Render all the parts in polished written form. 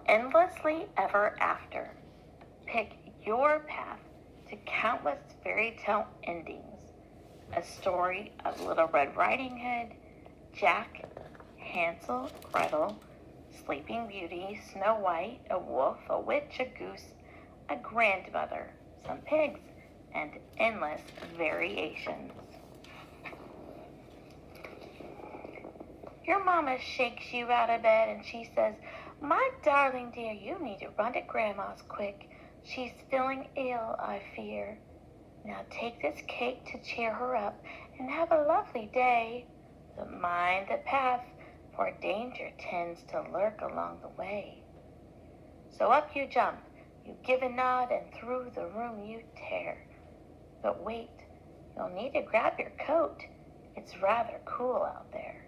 endlessly ever after. Pick your path to countless fairy tale endings. A story of Little Red Riding Hood, Jack, Hansel, Gretel, Sleeping Beauty, Snow White, a wolf, a witch, a goose, a grandmother, some pigs, and endless variations. Your mama shakes you out of bed and she says, "My darling dear, you need to run to Grandma's quick. She's feeling ill, I fear. Now take this cake to cheer her up and have a lovely day. But mind the path, for danger tends to lurk along the way." So up you jump, you give a nod, and through the room you tear. But wait, you'll need to grab your coat. It's rather cool out there.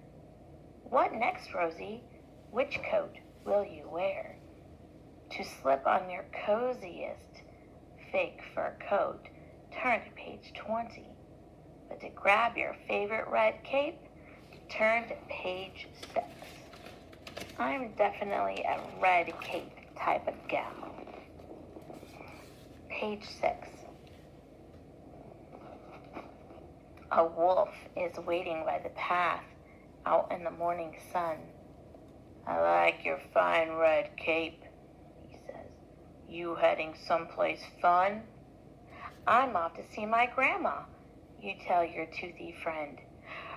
What next, Rosie? Which coat will you wear? To slip on your coziest fake fur coat, turn to page 20. But to grab your favorite red cape, turn to page 6. I'm definitely a red cape type of gal. Page 6. A wolf is waiting by the path out in the morning sun. "I like your fine red cape," he says. "You heading someplace fun?" "I'm off to see my grandma," you tell your toothy friend.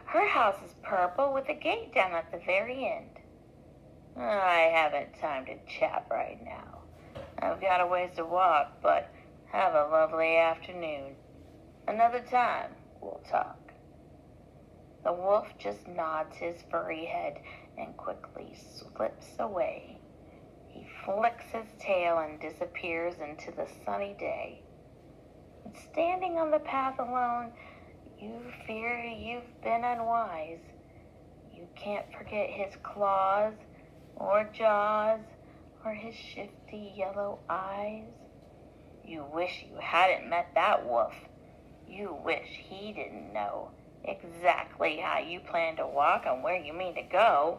"Her house is purple with a gate down at the very end." "I haven't time to chat right now. I've got a ways to walk, but have a lovely afternoon. Another time we'll talk." The wolf just nods his furry head and quickly slips away. He flicks his tail and disappears into the sunny day. And standing on the path alone, you fear you've been unwise. You can't forget his claws or jaws or his shifty yellow eyes. You wish you hadn't met that wolf. You wish he didn't know exactly how you plan to walk and where you mean to go.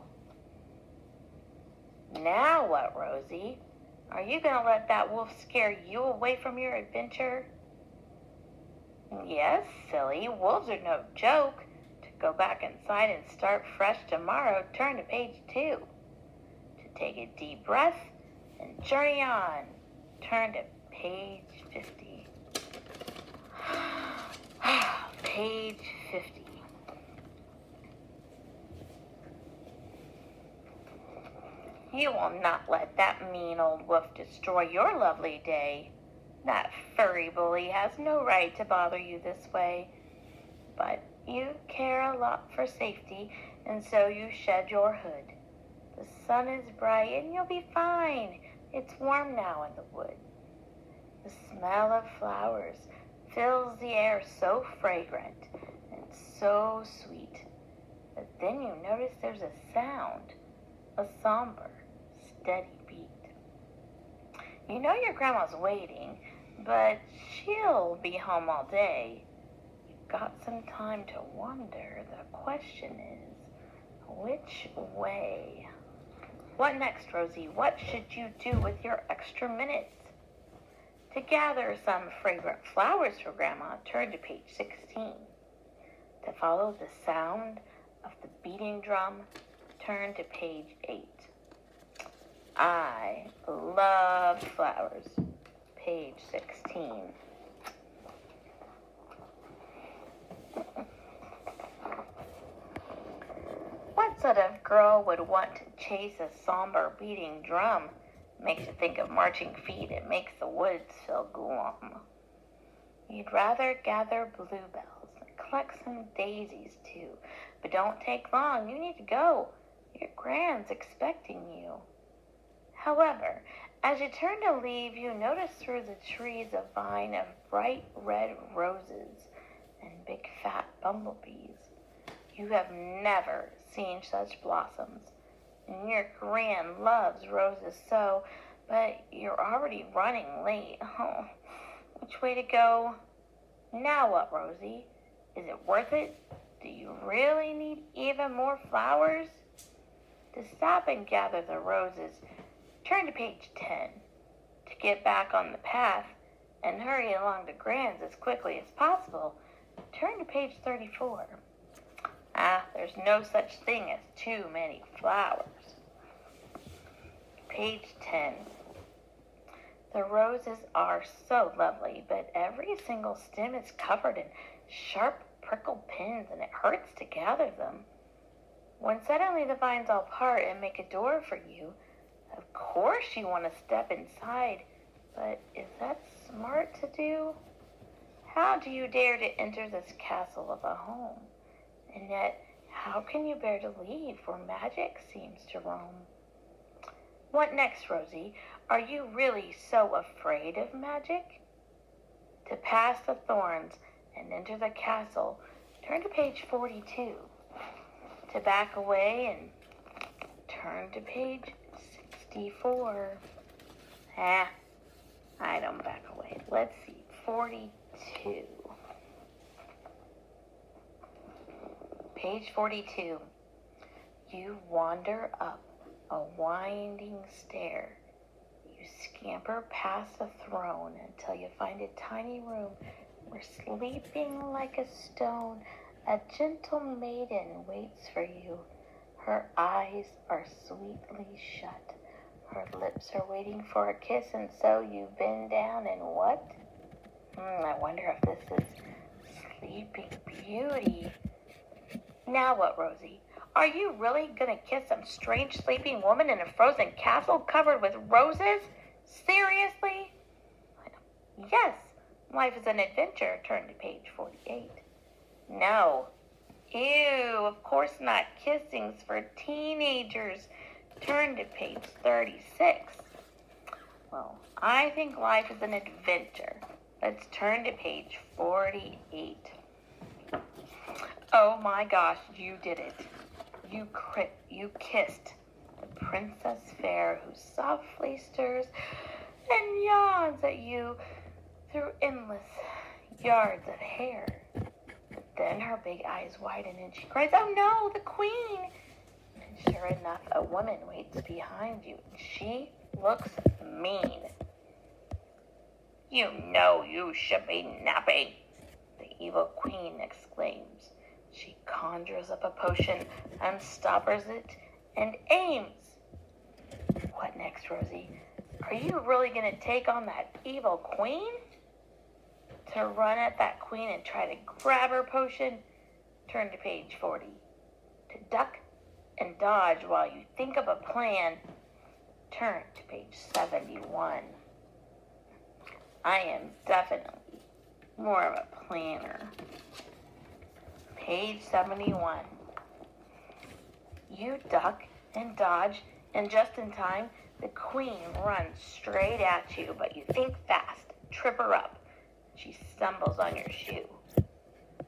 Now what, Rosie? Are you going to let that wolf scare you away from your adventure? Yes, silly, wolves are no joke. To go back inside and start fresh tomorrow, turn to page 2. To take a deep breath and journey on, turn to page 50. Page 50. You will not let that mean old wolf destroy your lovely day. That furry bully has no right to bother you this way. But you care a lot for safety, and so you shed your hood. The sun is bright and you'll be fine. It's warm now in the wood. The smell of flowers fills the air so fragrant and so sweet. But then you notice there's a sound, a somber, steady beat. You know your grandma's waiting, but she'll be home all day. You've got some time to wonder. The question is, which way? What next, Rosie? What should you do with your extra minutes? To gather some fragrant flowers for Grandma, turn to page 16. To follow the sound of the beating drum, turn to page 8. I love flowers, page 16. What sort of girl would want to chase a somber beating drum? Makes you think of marching feet. It makes the woods feel glum. You'd rather gather bluebells and collect some daisies too. But don't take long. You need to go. Your grand's expecting you. However, as you turn to leave, you notice through the trees a vine of bright red roses and big fat bumblebees. You have never seen such blossoms. And your gran loves roses so, but you're already running late. Oh, which way to go? Now what, Rosie? Is it worth it? Do you really need even more flowers? To stop and gather the roses, Turn to page 10. To get back on the path and hurry along to Grand's as quickly as possible, turn to page 34. There's no such thing as too many flowers. Page 10. The roses are so lovely, but every single stem is covered in sharp prickle pins, and it hurts to gather them. When suddenly the vines all part and make a door for you, of course you want to step inside, but is that smart to do? How do you dare to enter this castle of a home? And yet, how can you bear to leave where magic seems to roam? What next, Rosie? Are you really so afraid of magic? To pass the thorns and enter the castle, turn to page 42. To back away and turn to page 64. I don't back away. Let's see, 42. Page 42. You wander up a winding stair. You scamper past the throne until you find a tiny room where, sleeping like a stone, a gentle maiden waits for you. Her eyes are sweetly shut. Her lips are waiting for a kiss, and so you bend down and what? I wonder if this is Sleeping Beauty. Now what, Rosie? Are you really going to kiss some strange sleeping woman in a frozen castle covered with roses? Seriously? Yes, life is an adventure. Turn to page 48. No. Ew, of course not. Kissing's for teenagers. Turn to page 36. Well, I think life is an adventure. Let's turn to page 48. Oh my gosh, you did it. You kissed the Princess Fair, who softly stirs and yawns at you through endless yards of hair. But then her big eyes widen and she cries, "Oh no, the Queen!" And sure enough, a woman waits behind you. She looks mean. "You know you should be napping," the evil Queen exclaims. She conjures up a potion, unstoppers it, and aims. What next, Rosie? Are you really going to take on that evil Queen? To run at that Queen and try to grab her potion? Turn to page 40. To duck and dodge while you think of a plan? Turn to page 71. I am definitely more of a planner. Page 71. You duck and dodge, and just in time, the Queen runs straight at you, but you think fast, trip her up. She stumbles on your shoe.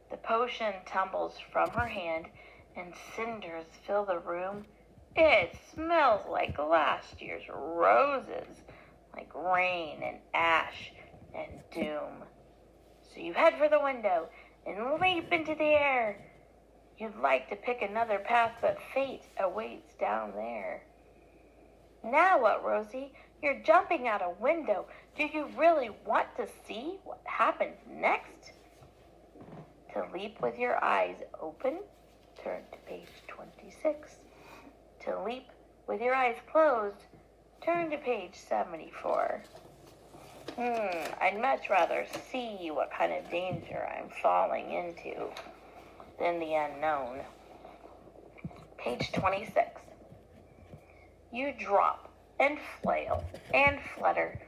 The potion tumbles from her hand, and cinders fill the room. It smells like last year's roses, like rain and ash and doom. So you head for the window and leap into the air. You'd like to pick another path, but fate awaits down there. Now what, Rosie? You're jumping out a window. Do you really want to see what happens next? To leap with your eyes open, turn to page 26. To leap with your eyes closed, turn to page 74. I'd much rather see what kind of danger I'm falling into than the unknown. Page 26. You drop and flail and flutter.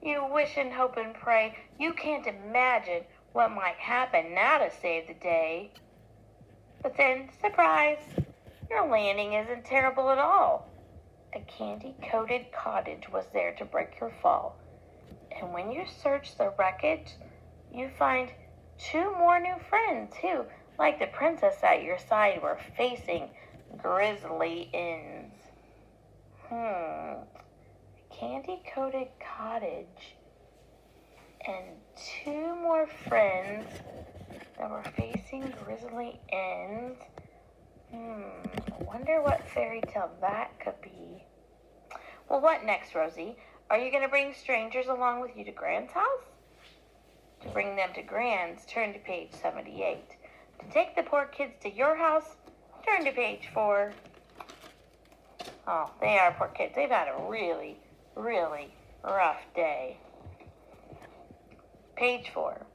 You wish and hope and pray. You can't imagine what might happen now to save the day. But then, surprise, your landing isn't terrible at all. A candy-coated cottage was there to break your fall. And when you search the wreckage, you find 2 more new friends who, like the princess at your side, were facing grisly ends. Candy-coated cottage and 2 more friends that were facing grisly ends. I wonder what fairy tale that could be. Well, what next, Rosie? Are you going to bring strangers along with you to Gran's house? To bring them to Gran's, turn to page 78. To take the poor kids to your house, turn to page 4. Oh, they are poor kids. They've had a really, really rough day. Page 4.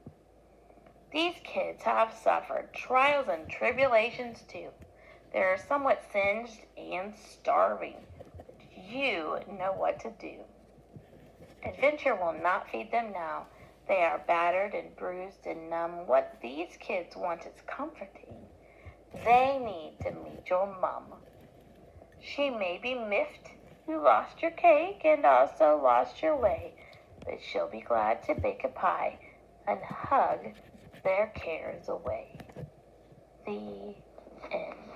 These kids have suffered trials and tribulations too. They are somewhat singed and starving. But you know what to do. Adventure will not feed them now. They are battered and bruised and numb. What these kids want is comforting. They need to meet your mom. She may be miffed you lost your cake and also lost your way, but she'll be glad to bake a pie and hug their cares away. The end.